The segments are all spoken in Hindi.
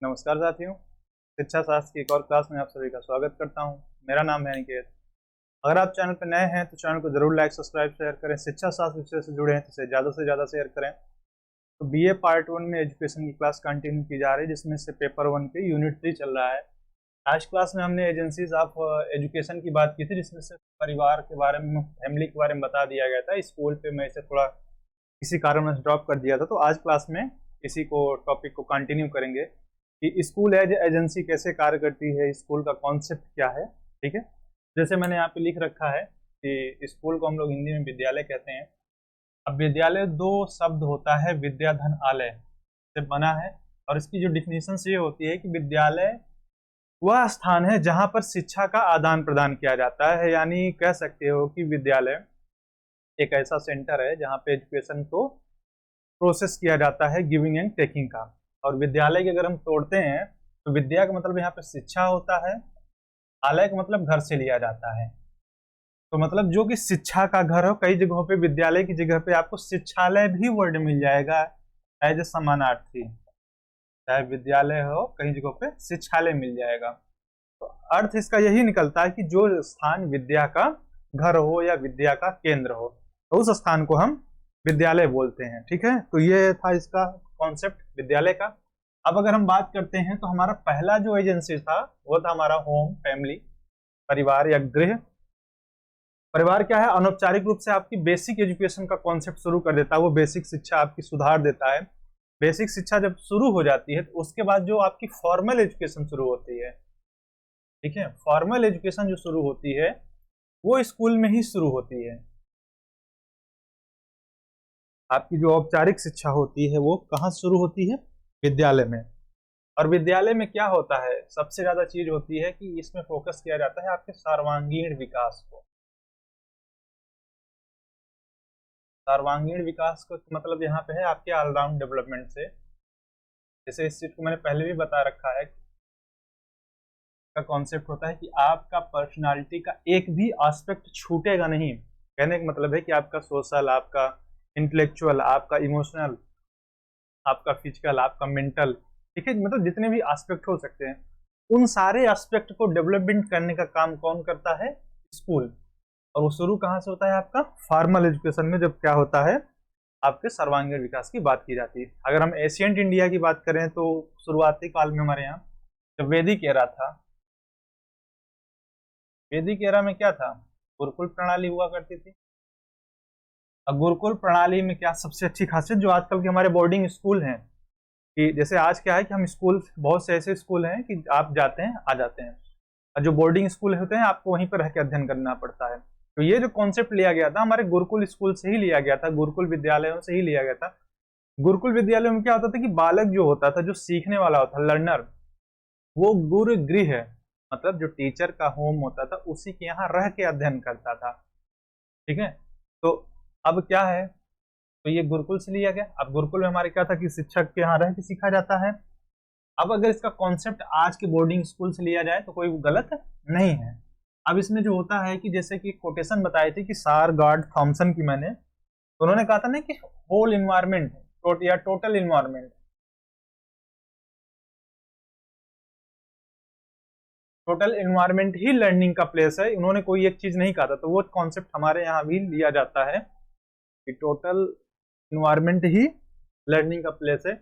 नमस्कार साथियों। शिक्षा शास्त्र की एक और क्लास में आप सभी का स्वागत करता हूं। मेरा नाम है अनिकेत। अगर आप चैनल पर नए हैं तो चैनल को जरूर लाइक सब्सक्राइब शेयर करें। शिक्षा शास्त्र विषय से जुड़े हैं तो इसे ज़्यादा से ज़्यादा शेयर करें। तो बीए पार्ट 1 में एजुकेशन की क्लास कंटिन्यू की जा रही है, जिसमें से पेपर 1 के यूनिट 3 चल रहा है। आज क्लास में हमने एजेंसीज ऑफ एजुकेशन की बात की थी, जिसमें से परिवार के बारे में, फैमिली के बारे में बता दिया गया था। स्कूल पे मैं इसे थोड़ा किसी कारणवश ड्रॉप कर दिया था, तो आज क्लास में इसी को टॉपिक को कंटिन्यू करेंगे कि स्कूल एज एजेंसी कैसे कार्य करती है, स्कूल का कॉन्सेप्ट क्या है। ठीक है, जैसे मैंने यहाँ पे लिख रखा है कि स्कूल को हम लोग हिंदी में विद्यालय कहते हैं। अब विद्यालय दो शब्द होता है, विद्या धन आलय से बना है। और इसकी जो डिफिनीशन ये होती है कि विद्यालय वह स्थान है जहाँ पर शिक्षा का आदान प्रदान किया जाता है। यानी कह सकते हो कि विद्यालय एक ऐसा सेंटर है जहाँ पे एजुकेशन को प्रोसेस किया जाता है, गिविंग एंड टेकिंग का। और विद्यालय की अगर हम तोड़ते हैं तो विद्या का मतलब यहाँ पे शिक्षा होता है, आलय का मतलब घर से लिया जाता है। तो मतलब जो कि शिक्षा का घर हो, कई जगहों पे विद्यालय की जगह पे आपको शिक्षालय भी वर्ड मिल जाएगा एज ए समानार्थी। चाहे विद्यालय हो, कई जगहों पे शिक्षालय मिल जाएगा। तो अर्थ इसका यही निकलता है कि जो स्थान विद्या का घर हो या विद्या का केंद्र हो, तो उस स्थान को हम विद्यालय बोलते हैं। ठीक है, तो ये था इसका कॉन्सेप्ट विद्यालय का। अब अगर हम बात करते हैं तो हमारा पहला जो एजेंसी था वो था हमारा होम, फैमिली, परिवार या गृह। परिवार क्या है? अनौपचारिक रूप से आपकी बेसिक एजुकेशन का कॉन्सेप्ट शुरू कर देता है, वो बेसिक शिक्षा आपकी सुधार देता है। बेसिक शिक्षा जब शुरू हो जाती है तो उसके बाद जो आपकी फॉर्मल एजुकेशन शुरू होती है, ठीक है, फॉर्मल एजुकेशन जो शुरू होती है वो स्कूल में ही शुरू होती है। आपकी जो औपचारिक शिक्षा होती है वो कहाँ शुरू होती है? विद्यालय में। और विद्यालय में क्या होता है? सबसे ज्यादा चीज होती है कि इसमें फोकस किया जाता है आपके सर्वांगीण विकास को। सर्वांगीण विकास का मतलब यहाँ पे है आपके ऑलराउंड डेवलपमेंट से। जैसे इस चीज को मैंने पहले भी बता रखा है, का कॉन्सेप्ट होता है कि आपका पर्सनालिटी का एक भी एस्पेक्ट छूटेगा नहीं। कहने का मतलब है कि आपका सोशल, आपका इंटेलेक्चुअल, आपका इमोशनल, आपका फिजिकल, आपका मेंटल, ठीक है, मतलब जितने भी एस्पेक्ट हो सकते हैं, उन सारे एस्पेक्ट को डेवलपमेंट करने का काम कौन करता है? स्कूल। और वो शुरू कहाँ से होता है? आपका फॉर्मल एजुकेशन में, जब क्या होता है, आपके सर्वांगीण विकास की बात की जाती है। अगर हम एशियंट इंडिया की बात करें तो शुरुआती काल में हमारे यहाँ जब वैदिक एरा था, वैदिक एरा में क्या था? गुरुकुल प्रणाली हुआ करती थी। अब गुरुकुल प्रणाली में क्या सबसे अच्छी खासियत, जो आजकल के हमारे बोर्डिंग स्कूल हैं, कि जैसे आज क्या है कि हम स्कूल, बहुत से ऐसे स्कूल हैं कि आप जाते हैं आ जाते हैं, और जो बोर्डिंग स्कूल होते हैं आपको वहीं पर रह के अध्ययन करना पड़ता है। तो ये जो कॉन्सेप्ट लिया गया था हमारे गुरुकुल स्कूल से ही लिया गया था, गुरुकुल विद्यालयों से ही लिया गया था। गुरुकुल विद्यालयों में क्या होता था कि बालक जो होता था, जो सीखने वाला होता, लर्नर, वो गुरु गृह, मतलब जो टीचर का होम होता था, उसी के यहाँ रह के अध्ययन करता था। ठीक है, तो अब क्या है, तो ये गुरुकुल से लिया गया। अब गुरुकुल में हमारे क्या था कि शिक्षक के यहाँ रह के सीखा जाता है। अब अगर इसका कॉन्सेप्ट आज के बोर्डिंग स्कूल से लिया जाए तो कोई गलत नहीं है। अब इसमें जो होता है कि जैसे कि कोटेशन बताई थी कि सार गार्ड थॉमसन की मैंने, तो उन्होंने कहा था ना कि होल इन्वायरमेंट या टोटल इन्वायरमेंट, टोटल इन्वायरमेंट ही लर्निंग का प्लेस है। उन्होंने कोई एक चीज नहीं कहा था, तो वो कॉन्सेप्ट हमारे यहाँ भी लिया जाता है कि टोटल इन्वायरमेंट ही लर्निंग का प्लेस है,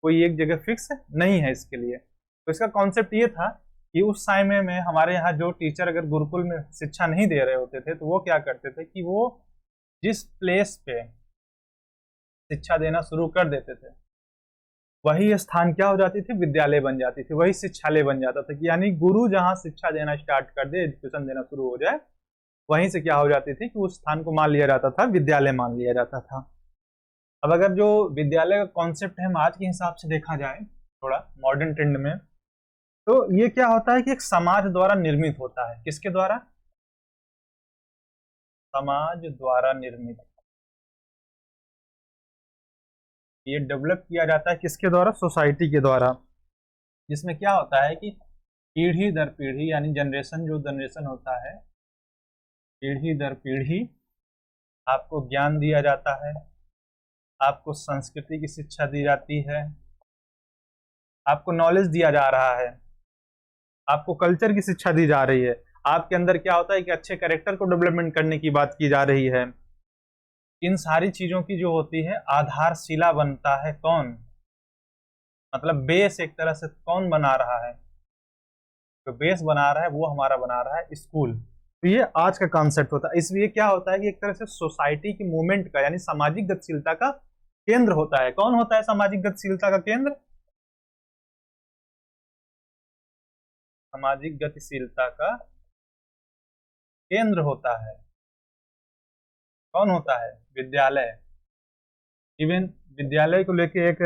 कोई एक जगह फिक्स नहीं है इसके लिए। तो इसका कॉन्सेप्ट ये था कि उस समय में हमारे यहाँ जो टीचर अगर गुरुकुल में शिक्षा नहीं दे रहे होते थे तो वो क्या करते थे कि वो जिस प्लेस पे शिक्षा देना शुरू कर देते थे, वही स्थान क्या हो जाती थी? विद्यालय बन जाती थी, वही शिक्षालय बन जाता था। कि यानी गुरु जहां शिक्षा देना स्टार्ट कर दे, एजुकेशन देना शुरू हो जाए, वहीं से क्या हो जाती थी कि उस स्थान को मान लिया जाता था, विद्यालय मान लिया जाता था। अब अगर जो विद्यालय का कॉन्सेप्ट है हम आज के हिसाब से देखा जाए, थोड़ा मॉडर्न ट्रेंड में, तो ये क्या होता है कि एक समाज द्वारा निर्मित होता है। किसके द्वारा? समाज द्वारा निर्मित। ये डेवलप किया जाता है किसके द्वारा? सोसाइटी के द्वारा। जिसमें क्या होता है कि पीढ़ी दर पीढ़ी, यानी जनरेशन जो जनरेशन होता है, पीढ़ी दर पीढ़ी आपको ज्ञान दिया जाता है, आपको संस्कृति की शिक्षा दी जाती है, आपको नॉलेज दिया जा रहा है, आपको कल्चर की शिक्षा दी जा रही है, आपके अंदर क्या होता है कि अच्छे कैरेक्टर को डेवलपमेंट करने की बात की जा रही है। इन सारी चीजों की जो होती है आधारशिला बनता है कौन, मतलब बेस एक तरह से कौन बना रहा है, जो बेस बना रहा है वो हमारा बना रहा है स्कूल। तो ये आज का कॉन्सेप्ट होता है। इसलिए क्या होता है कि एक तरह से सोसाइटी की मूवमेंट का यानी सामाजिक गतिशीलता का केंद्र होता है। कौन होता है सामाजिक गतिशीलता का केंद्र? सामाजिक गतिशीलता का केंद्र होता है, कौन होता है? विद्यालय। इवन विद्यालय को लेके एक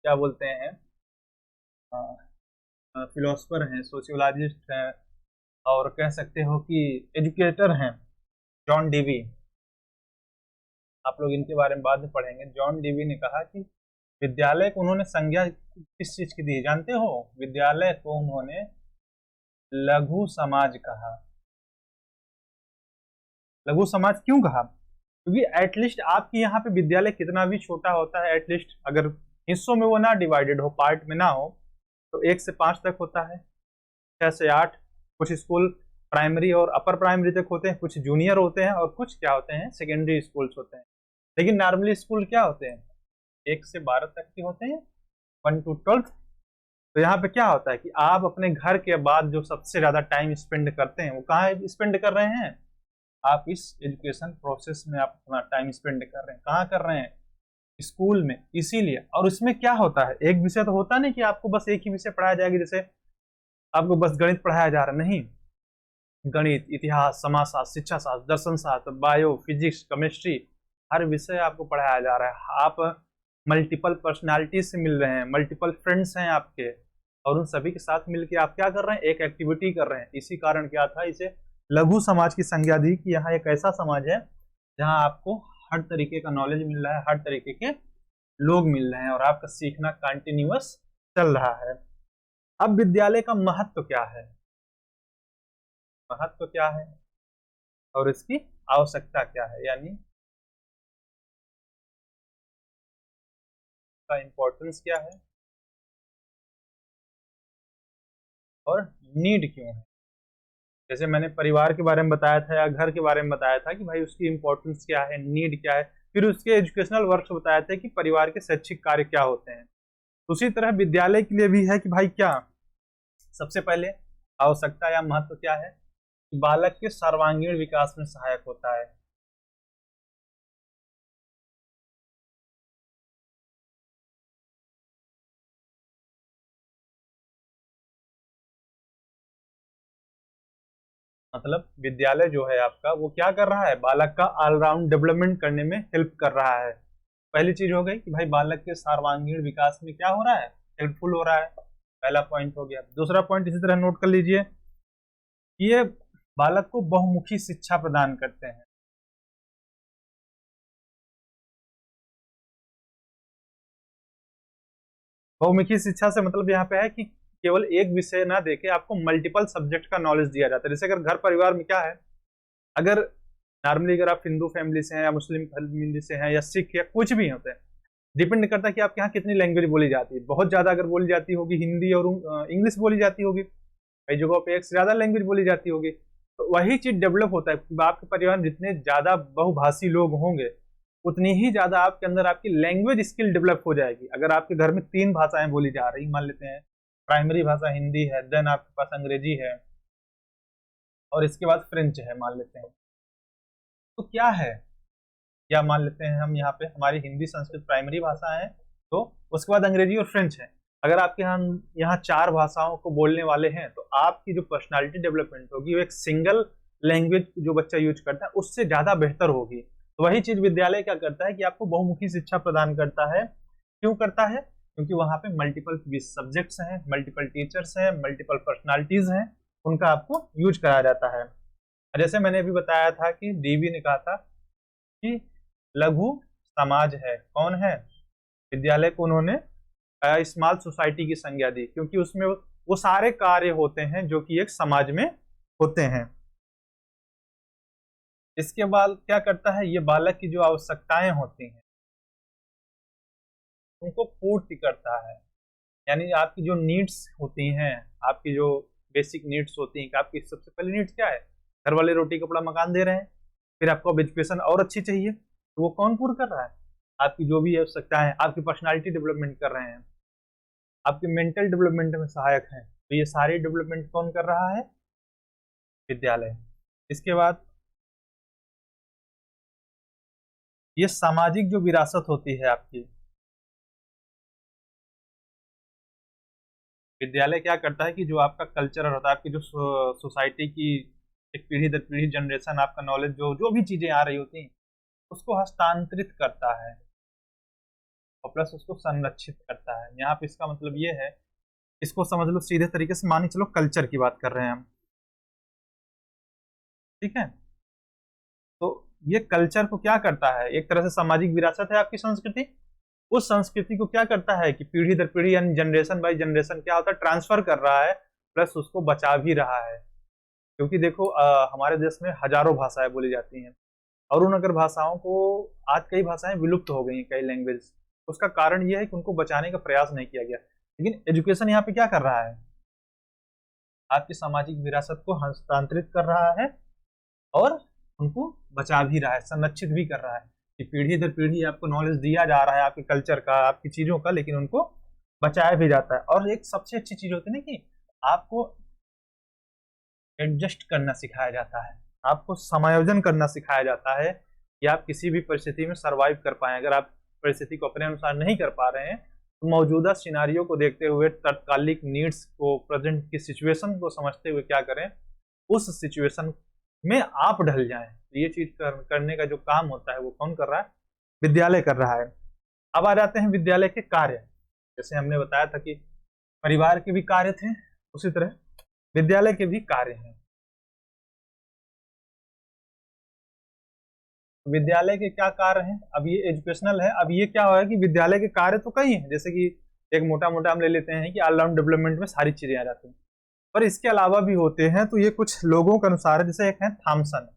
क्या बोलते हैं, फिलोसफर हैं, सोशियोलॉजिस्ट हैं, और कह सकते हो कि एजुकेटर हैं, जॉन डीवी। आप लोग इनके बारे में बाद में पढ़ेंगे। जॉन डीवी ने कहा कि विद्यालय को उन्होंने संज्ञा किस चीज की दी जानते हो? विद्यालय को उन्होंने लघु समाज कहा। लघु समाज क्यों कहा? क्योंकि एटलीस्ट आपके यहाँ पे विद्यालय कितना भी छोटा होता है, एटलीस्ट अगर हिस्सों में वो ना डिवाइडेड हो, पार्ट में ना हो, तो 1 से 5 तक होता है, 6 से 8। कुछ स्कूल प्राइमरी और अपर प्राइमरी तक होते हैं, कुछ जूनियर होते हैं, और कुछ क्या होते हैं, सेकेंडरी स्कूल्स होते हैं। लेकिन नॉर्मली स्कूल क्या होते हैं? 1 से 12 तक के होते हैं, 1 to 12। तो यहाँ पे क्या होता है कि आप अपने घर के बाद जो सबसे ज्यादा टाइम स्पेंड करते हैं वो कहाँ स्पेंड कर रहे हैं? आप इस एजुकेशन प्रोसेस में आप अपना टाइम स्पेंड कर रहे हैं। कहाँ कर रहे हैं? स्कूल में। इसीलिए, और उसमें क्या होता है, एक विषय तो होता नहीं कि आपको बस एक ही विषय पढ़ाया जाएगा, जैसे आपको बस गणित पढ़ाया जा रहा है, नहीं। गणित, इतिहास, समाजशास्त्र, शिक्षा शास्त्र, दर्शन शास्त्र, बायो, फिजिक्स, केमिस्ट्री, हर विषय आपको पढ़ाया जा रहा है। आप मल्टीपल पर्सनालिटी से मिल रहे हैं, मल्टीपल फ्रेंड्स हैं आपके, और उन सभी के साथ मिलकर आप क्या कर रहे हैं? एक एक्टिविटी कर रहे हैं। इसी कारण क्या था, इसे लघु समाज की संज्ञा दी कि यहाँ एक ऐसा समाज है जहाँ आपको हर तरीके का नॉलेज मिल रहा है, हर तरीके के लोग मिल रहे हैं, और आपका सीखना कंटिन्यूअस चल रहा है। अब विद्यालय का महत्व क्या है, महत्व क्या है और इसकी आवश्यकता क्या है, यानी का इंपॉर्टेंस क्या है और नीड क्यों है। जैसे मैंने परिवार के बारे में बताया था या घर के बारे में बताया था कि भाई उसकी इंपॉर्टेंस क्या है, नीड क्या है, फिर उसके एजुकेशनल वर्क्स बताए थे कि परिवार के शैक्षिक कार्य क्या होते हैं। उसी तरह विद्यालय के लिए भी है कि भाई क्या सबसे पहले आवश्यकता या महत्व क्या है कि बालक के सर्वांगीण विकास में सहायक होता है। मतलब विद्यालय जो है आपका वो क्या कर रहा है, बालक का ऑलराउंड डेवलपमेंट करने में हेल्प कर रहा है। पहली चीज हो गई कि भाई बालक के सर्वांगीण विकास में क्या हो रहा है, हेल्पफुल हो रहा है। पहला पॉइंट हो गया। दूसरा पॉइंट इसी तरह नोट कर लीजिए, ये बालक को बहुमुखी शिक्षा प्रदान करते हैं। बहुमुखी शिक्षा से मतलब यहाँ पे है कि केवल एक विषय ना देके आपको मल्टीपल सब्जेक्ट का नॉलेज दिया जाता है। जैसे अगर घर परिवार में क्या है, अगर नॉर्मली अगर आप हिंदू फैमिली से हैं या मुस्लिम फैमिली से हैं या सिख या कुछ भी होते हैं, डिपेंड करता है कि आपके यहाँ कितनी लैंग्वेज बोली जाती है। बहुत ज्यादा अगर बोली जाती होगी हिंदी और इंग्लिश बोली जाती होगी, कई जगहों पे एक से ज्यादा लैंग्वेज बोली जाती होगी, तो वही चीज डेवलप होता है। आपके परिवार में जितने ज्यादा बहुभाषी लोग होंगे उतनी ही ज्यादा आपके अंदर आपकी लैंग्वेज स्किल डेवलप हो जाएगी। अगर आपके घर में 3 भाषाएं बोली जा रही, मान लेते हैं प्राइमरी भाषा हिंदी है, देन आपके पास अंग्रेजी है, और इसके बाद फ्रेंच है मान लेते हैं, तो क्या है, या मान लेते हैं हम यहाँ पे हमारी हिंदी संस्कृत प्राइमरी भाषा है, तो उसके बाद अंग्रेजी और फ्रेंच है। अगर आपके यहाँ 4 भाषाओं को बोलने वाले हैं तो आपकी जो पर्सनालिटी डेवलपमेंट होगी वो एक सिंगल लैंग्वेज जो बच्चा यूज करता है उससे ज्यादा बेहतर होगी। तो वही चीज विद्यालय क्या करता है कि आपको बहुमुखी शिक्षा प्रदान करता है। क्यों करता है? क्योंकि वहां पे मल्टीपल सब्जेक्ट्स हैं, मल्टीपल टीचर्स हैं, मल्टीपल पर्सनालिटीज हैं, उनका आपको यूज कराया जाता है। जैसे मैंने अभी बताया था कि डीवी ने कहा था कि लघु समाज है, कौन है? विद्यालय को उन्होंने स्मॉल सोसाइटी की संज्ञा दी, क्योंकि उसमें वो सारे कार्य होते हैं जो कि एक समाज में होते हैं। इसके बाद क्या करता है, ये बालक की जो आवश्यकताएं होती हैं उनको पूर्ति करता है। यानी आपकी जो नीड्स होती हैं, आपकी जो बेसिक नीड्स होती हैं, कि आपकी सबसे पहली नीड्स क्या है, घर वाले रोटी कपड़ा मकान दे रहे हैं, फिर आपको एजुकेशन और अच्छी चाहिए, तो वो कौन पूर्ण कर रहा है, आपकी जो भी आवश्यकता है, आपकी पर्सनालिटी डेवलपमेंट कर रहे हैं, आपके मेंटल डेवलपमेंट में सहायक हैं, तो ये सारी डेवलपमेंट कौन कर रहा है, विद्यालय। इसके बाद ये सामाजिक जो विरासत होती है आपकी, विद्यालय क्या करता है कि जो आपका कल्चर होता है, आपकी जो सोसाइटी की एक पीढ़ी दर पीढ़ी जनरेशन, आपका नॉलेज जो जो भी चीजें आ रही होती हैं उसको हस्तांतरित करता है और प्लस उसको संरक्षित करता है। यहाँ पे इसका मतलब ये है, इसको समझ लो सीधे तरीके से, मान के चलो कल्चर की बात कर रहे हैं हम, ठीक है। तो ये कल्चर को क्या करता है, एक तरह से सामाजिक विरासत है आपकी संस्कृति, उस संस्कृति को क्या करता है कि पीढ़ी दर पीढ़ी यानी जनरेशन बाय जनरेशन क्या होता है, ट्रांसफर कर रहा है, प्लस उसको बचा भी रहा है। क्योंकि देखो हमारे देश में हजारों भाषाएं बोली जाती हैं और उन अगर भाषाओं को, आज कई भाषाएं विलुप्त हो गई हैं, कई लैंग्वेज, उसका कारण यह है कि उनको बचाने का प्रयास नहीं किया गया। लेकिन एजुकेशन यहाँ पे क्या कर रहा है, आपकी सामाजिक विरासत को हस्तांतरित कर रहा है और उनको बचा भी रहा है, संरक्षित भी कर रहा है, कि पीढ़ी दर पीढ़ी आपको नॉलेज दिया जा रहा है आपके कल्चर का, आपकी चीजों का, लेकिन उनको बचाया भी जाता है। और एक सबसे अच्छी चीज होती है ना कि आपको एडजस्ट करना सिखाया जाता है, आपको समायोजन करना सिखाया जाता है कि आप किसी भी परिस्थिति में सरवाइव कर पाए। अगर आप परिस्थिति को अपने अनुसार नहीं कर पा रहे हैं तो मौजूदा सिनारियों को देखते हुए, तत्कालिक नीड्स को, प्रेजेंट की सिचुएशन को समझते हुए क्या करें, उस सिचुएशन में आप ढल जाएं। तो ये चीज करने का जो काम होता है वो कौन कर रहा है, विद्यालय कर रहा है। अब आ जाते हैं विद्यालय के कार्य। जैसे हमने बताया था कि परिवार के भी कार्य थे, उसी तरह विद्यालय के भी कार्य हैं। विद्यालय के क्या कार्य हैं, अब ये एजुकेशनल है। अब ये क्या होगा कि विद्यालय के कार्य तो कई हैं, जैसे कि एक मोटा मोटा हम ले लेते हैं कि ऑलराउंड डेवलपमेंट में सारी चीजें आ जाती हैं, पर इसके अलावा भी होते हैं। तो ये कुछ लोगों के अनुसार है, जैसे एक है थॉमसन,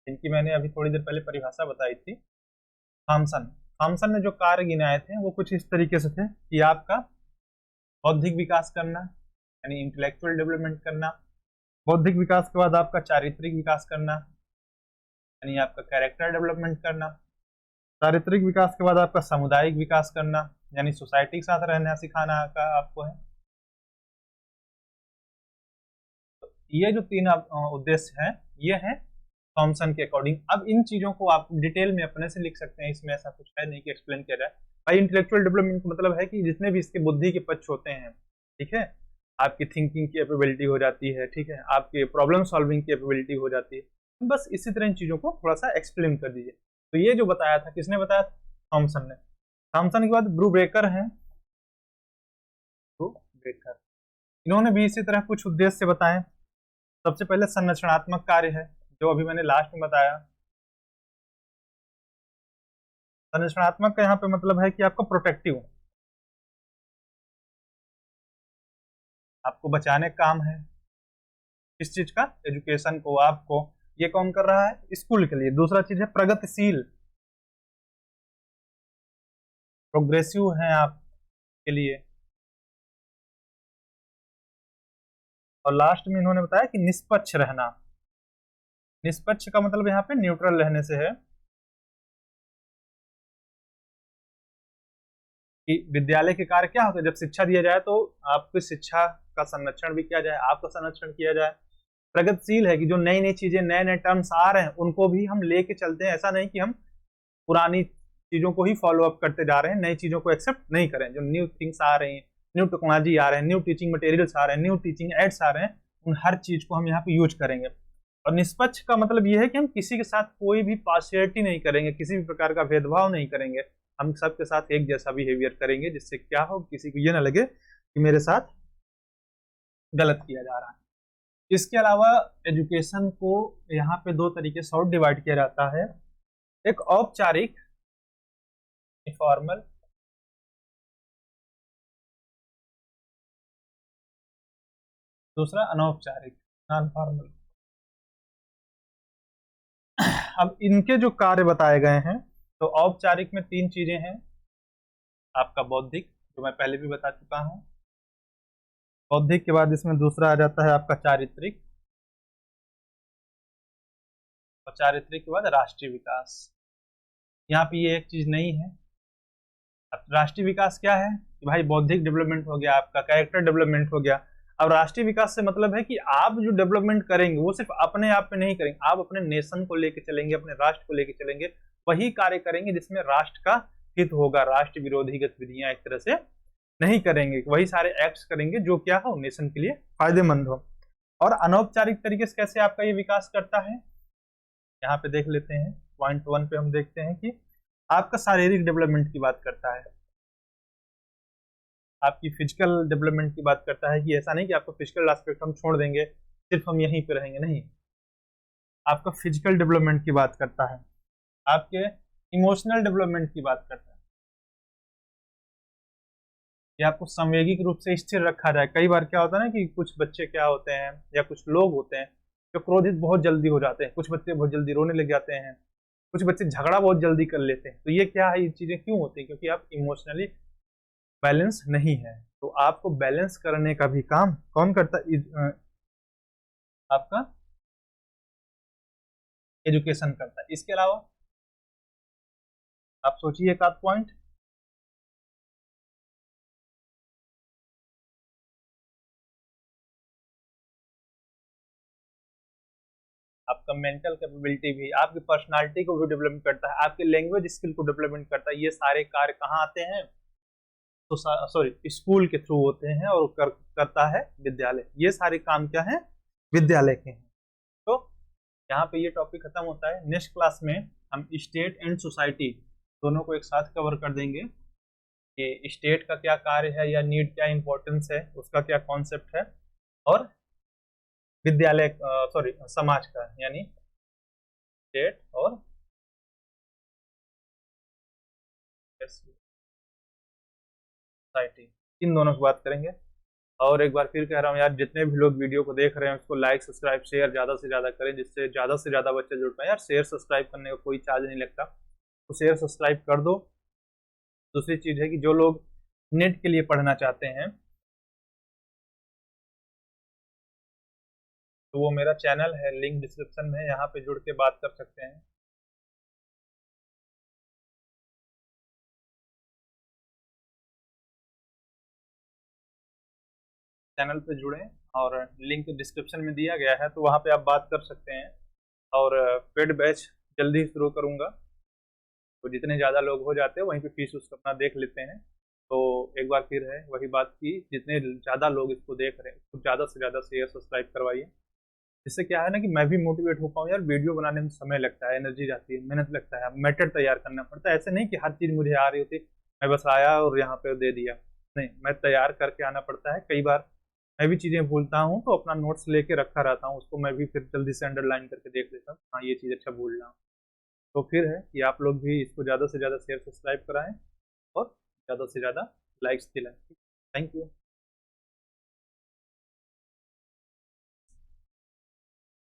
इनकी मैंने अभी थोड़ी देर पहले परिभाषा बताई थी। थॉमसन थॉमसन ने जो कार्य गिनाए थे वो कुछ इस तरीके से थे कि आपका बौद्धिक विकास करना, यानी इंटेलेक्चुअल डेवलपमेंट करना, बौद्धिक विकास के बाद आपका चारित्रिक विकास करना, यानी आपका कैरेक्टर डेवलपमेंट करना, चारित्रिक विकास के बाद आपका सामुदायिक विकास करना, यानी सोसाइटी के साथ रहना सिखाना का आपको है। तो ये जो तीन उद्देश्य हैं, ये हैं थॉमसन के अकॉर्डिंग। अब इन चीजों को आप डिटेल में अपने से लिख सकते हैं, इसमें ऐसा कुछ है नहीं कि एक्सप्लेन किया जाए। भाई इंटेलेक्चुअल डेवलपमेंट का मतलब है कि जितने भी इसके बुद्धि के पक्ष होते हैं, ठीक है, आपकी थिंकिंग की एबिलिटी हो जाती है, ठीक है, आपके प्रॉब्लम सॉल्विंग की एबिलिटी हो जाती है। बस इसी तरह इन चीजों को थोड़ा सा एक्सप्लेन कर दीजिए। तो ये जो बताया था, किसने बताया था, थॉमसन ने। थॉमसन के बाद ब्रू बेकर हैं, ब्रू बेकर, इन्होंने भी इसी तरह कुछ उद्देश्य बताए। सबसे पहले संरचनात्मक कार्य है, जो अभी मैंने लास्ट में बताया। संरचनात्मक का यहाँ पे मतलब है कि आपका प्रोटेक्टिव, आपको बचाने का काम है। किस चीज का, एजुकेशन को, आपको। ये कौन कर रहा है, स्कूल के लिए। दूसरा चीज है प्रगतिशील, प्रोग्रेसिव है आपके लिए। और लास्ट में इन्होंने बताया कि निष्पक्ष रहना। निष्पक्ष का मतलब यहाँ पे न्यूट्रल रहने से है कि विद्यालय के कार्य क्या होते हैं, जब शिक्षा दिया जाए तो आपकी शिक्षा का संरक्षण भी किया जाए, आपका संरक्षण किया जाए। प्रगतिशील है कि जो नई नई चीजें, नए नए टर्म्स आ रहे हैं उनको भी हम लेके चलते हैं। ऐसा नहीं कि हम पुरानी चीजों को ही फॉलो अप करते जा रहे हैं, नई चीजों को एक्सेप्ट नहीं करें। जो न्यू थिंग्स आ रही हैं, न्यू टेक्नोलॉजी आ रहे हैं, न्यू टीचिंग मटेरियल्स आ रहे हैं, न्यू टीचिंग एड्स आ रहे हैं, उन हर चीज को हम यहाँ पे यूज करेंगे। और निष्पक्ष का मतलब यह है कि हम किसी के साथ कोई भी पार्शियलिटी नहीं करेंगे, किसी भी प्रकार का भेदभाव नहीं करेंगे। हम सबके साथ एक जैसा बिहेवियर करेंगे, जिससे क्या हो, किसी को ये ना लगे कि मेरे साथ गलत किया जा रहा है। इसके अलावा एजुकेशन को यहाँ पे दो तरीके से और डिवाइड किया जाता है। एक औपचारिक, फॉर्मल, दूसरा अनौपचारिक, नॉन फॉर्मल। अब इनके जो कार्य बताए गए हैं, तो औपचारिक में तीन चीजें हैं। आपका बौद्धिक, जो मैं पहले भी बता चुका हूं, बौद्धिक के बाद इसमें दूसरा आ जाता है आपका चारित्रिक, और चारित्रिक के बाद राष्ट्रीय विकास। यहाँ पे ये एक चीज नहीं है। अब राष्ट्रीय विकास क्या है कि भाई बौद्धिक डेवलपमेंट हो गया, आपका कैरेक्टर डेवलपमेंट हो गया। अब राष्ट्रीय विकास से मतलब है कि आप जो डेवलपमेंट करेंगे वो सिर्फ अपने आप में नहीं करेंगे, आप अपने नेशन को लेके चलेंगे, अपने राष्ट्र को लेके चलेंगे, वही कार्य करेंगे जिसमें राष्ट्र का हित होगा। राष्ट्र विरोधी गतिविधियां एक तरह से नहीं करेंगे, वही सारे एक्ट्स करेंगे जो क्या हो, नेशन के लिए फायदेमंद हो। और अनौपचारिक तरीके से कैसे आपका ये विकास करता है, यहाँ पे देख लेते हैं। पॉइंट 1 पे हम देखते हैं कि आपका शारीरिक डेवलपमेंट की बात करता है, आपकी फिजिकल डेवलपमेंट की बात करता है। कि ऐसा नहीं कि आपका फिजिकल एस्पेक्ट हम छोड़ देंगे, सिर्फ हम यहीं पे रहेंगे, नहीं। आपका फिजिकल डेवलपमेंट की बात करता है, आपके इमोशनल डेवलपमेंट की बात करता है कि आपको संवेगिक रूप से स्थिर रखा जाए। कई बार क्या होता है ना कि कुछ बच्चे क्या होते हैं या कुछ लोग होते हैं जो क्रोधित बहुत जल्दी हो जाते हैं, कुछ बच्चे बहुत जल्दी रोने लग जाते हैं, कुछ बच्चे झगड़ा बहुत जल्दी कर लेते हैं। तो ये क्या है, ये चीजें क्यों होती है, क्योंकि आप इमोशनली बैलेंस नहीं है। तो आपको बैलेंस करने का भी काम कौन करता है, आपका एजुकेशन करता है। इसके अलावा आप सोचिए एक आध पॉइंट। आपका मेंटल कैपेबिलिटी भी, आपकी पर्सनालिटी को भी डेवलपमेंट करता है, आपके लैंग्वेज स्किल को डेवलपमेंट करता है। ये सारे कार्य कहाँ आते हैं, तो सॉरी स्कूल के थ्रू होते हैं और करता है विद्यालय। ये सारे काम क्या है, विद्यालय के हैं। तो यहाँ पे ये टॉपिक खत्म होता है। नेक्स्ट क्लास में हम स्टेट एंड सोसाइटी दोनों को एक साथ कवर कर देंगे कि स्टेट का क्या कार्य है या नीड क्या इंपॉर्टेंस है, उसका क्या कॉन्सेप्ट है, और विद्यालय सॉरी समाज का, यानी स्टेट और सोसाइटी, इन दोनों की बात करेंगे। और एक बार फिर कह रहा हूँ यार, जितने भी लोग वीडियो को देख रहे हैं उसको लाइक सब्सक्राइब शेयर ज़्यादा से ज़्यादा करें, जिससे ज़्यादा से ज़्यादा बच्चे जुड़ पाए। यार शेयर सब्सक्राइब करने का कोई चार्ज नहीं लगता, तो शेयर सब्सक्राइब कर दो। दूसरी चीज़ है कि जो लोग नेट के लिए पढ़ना चाहते हैं तो वो मेरा चैनल है, लिंक डिस्क्रिप्शन में, यहाँ पे जुड़ के बात कर सकते हैं। चैनल पे जुड़ें और लिंक डिस्क्रिप्शन में दिया गया है, तो वहाँ पे आप बात कर सकते हैं। और पेड बैच जल्दी शुरू करूँगा, तो जितने ज़्यादा लोग हो जाते हैं वहीं पे फीस उसका अपना देख लेते हैं। तो एक बार फिर है वही बात की, जितने ज़्यादा लोग इसको देख रहे हैं उसको ज़्यादा से ज़्यादा शेयर सब्सक्राइब करवाइए। इससे क्या है ना कि मैं भी मोटिवेट हो पाऊँ। यार वीडियो बनाने में समय लगता है, एनर्जी जाती है, मेहनत लगता है, मैटर तैयार करना पड़ता है। ऐसे नहीं कि हर चीज़ मुझे आ रही होती, मैं बस आया और यहाँ पे दे दिया, नहीं, मैं तैयार करके आना पड़ता है। कई बार मैं भी चीज़ें भूलता हूँ, तो अपना नोट्स लेके रखा रहता हूँ, उसको मैं भी फिर जल्दी से अंडरलाइन करके देख लेता हूँ, हाँ ये चीज़ अच्छा भूल रहा हूँ। तो फिर है कि आप लोग भी इसको ज़्यादा से ज़्यादा शेयर सब्सक्राइब कराएं और ज़्यादा से ज़्यादा लाइक्स दिलाएं। Thank you.